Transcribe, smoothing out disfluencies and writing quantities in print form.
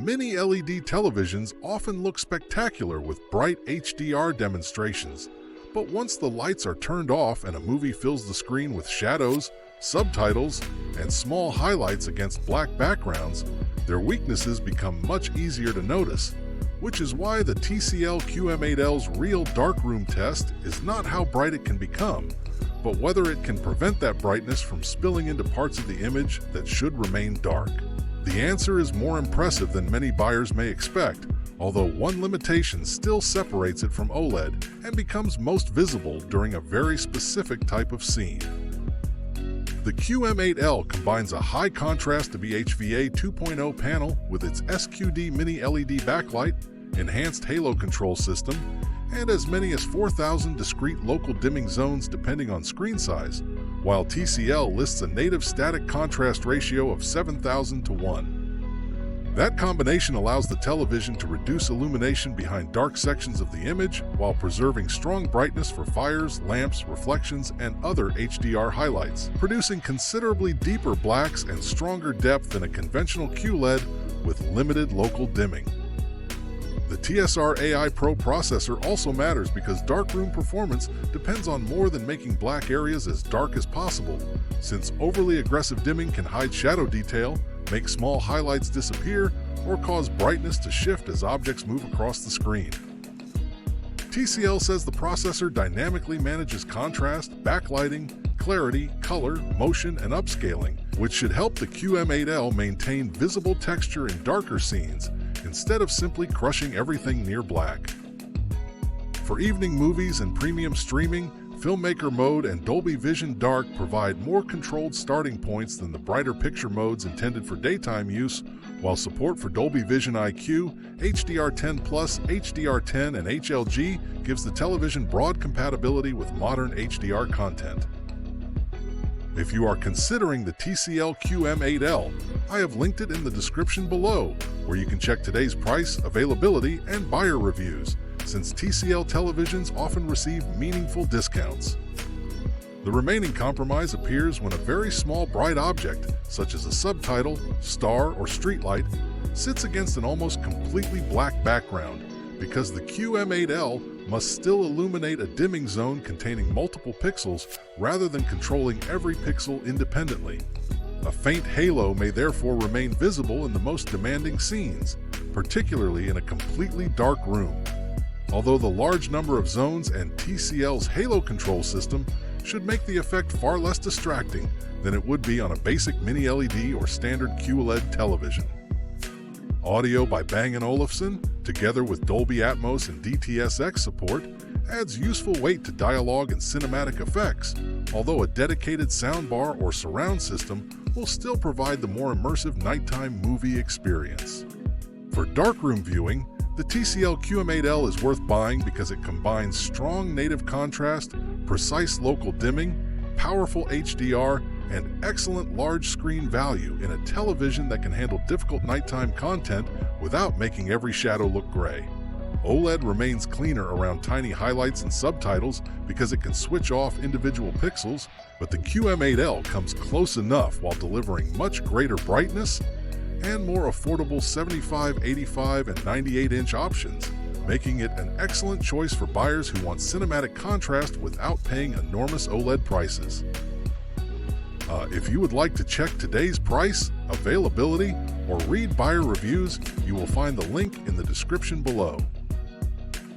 Mini LED televisions often look spectacular with bright HDR demonstrations, but once the lights are turned off and a movie fills the screen with shadows, subtitles, and small highlights against black backgrounds, their weaknesses become much easier to notice, which is why the TCL QM8L's real darkroom test is not how bright it can become, but whether it can prevent that brightness from spilling into parts of the image that should remain dark. The answer is more impressive than many buyers may expect, although one limitation still separates it from OLED and becomes most visible during a very specific type of scene. The QM8L combines a high-contrast BHVA 2.0 panel with its SQD Mini LED backlight, enhanced halo control system, and as many as 4,000 discrete local dimming zones depending on screen size, while TCL lists a native static contrast ratio of 7,000 to 1. That combination allows the television to reduce illumination behind dark sections of the image while preserving strong brightness for fires, lamps, reflections, and other HDR highlights, producing considerably deeper blacks and stronger depth than a conventional QLED with limited local dimming. The TSR AI Pro processor also matters because darkroom performance depends on more than making black areas as dark as possible, since overly aggressive dimming can hide shadow detail, make small highlights disappear, or cause brightness to shift as objects move across the screen. TCL says the processor dynamically manages contrast, backlighting, clarity, color, motion, and upscaling, which should help the QM8L maintain visible texture in darker scenes instead of simply crushing everything near black. For evening movies and premium streaming, Filmmaker Mode and Dolby Vision Dark provide more controlled starting points than the brighter picture modes intended for daytime use, while support for Dolby Vision IQ, HDR10+, HDR10, and HLG gives the television broad compatibility with modern HDR content. If you are considering the TCL QM8L, I have linked it in the description below, where you can check today's price, availability, and buyer reviews, since TCL televisions often receive meaningful discounts. The remaining compromise appears when a very small bright object, such as a subtitle, star, or streetlight, sits against an almost completely black background, because the QM8L must still illuminate a dimming zone containing multiple pixels rather than controlling every pixel independently. A faint halo may therefore remain visible in the most demanding scenes, particularly in a completely dark room. Although the large number of zones and TCL's halo control system should make the effect far less distracting than it would be on a basic mini LED or standard QLED television. Audio by Bang & Olufsen, together with Dolby Atmos and DTS:X support, adds useful weight to dialogue and cinematic effects, although a dedicated soundbar or surround system will still provide the more immersive nighttime movie experience. For darkroom viewing, the TCL QM8L is worth buying because it combines strong native contrast, precise local dimming, powerful HDR, and excellent large screen value in a television that can handle difficult nighttime content without making every shadow look gray. OLED remains cleaner around tiny highlights and subtitles because it can switch off individual pixels, but the QM8L comes close enough while delivering much greater brightness and more affordable 75, 85, and 98-inch options, making it an excellent choice for buyers who want cinematic contrast without paying enormous OLED prices. If you would like to check today's price, availability, or read buyer reviews, you will find the link in the description below.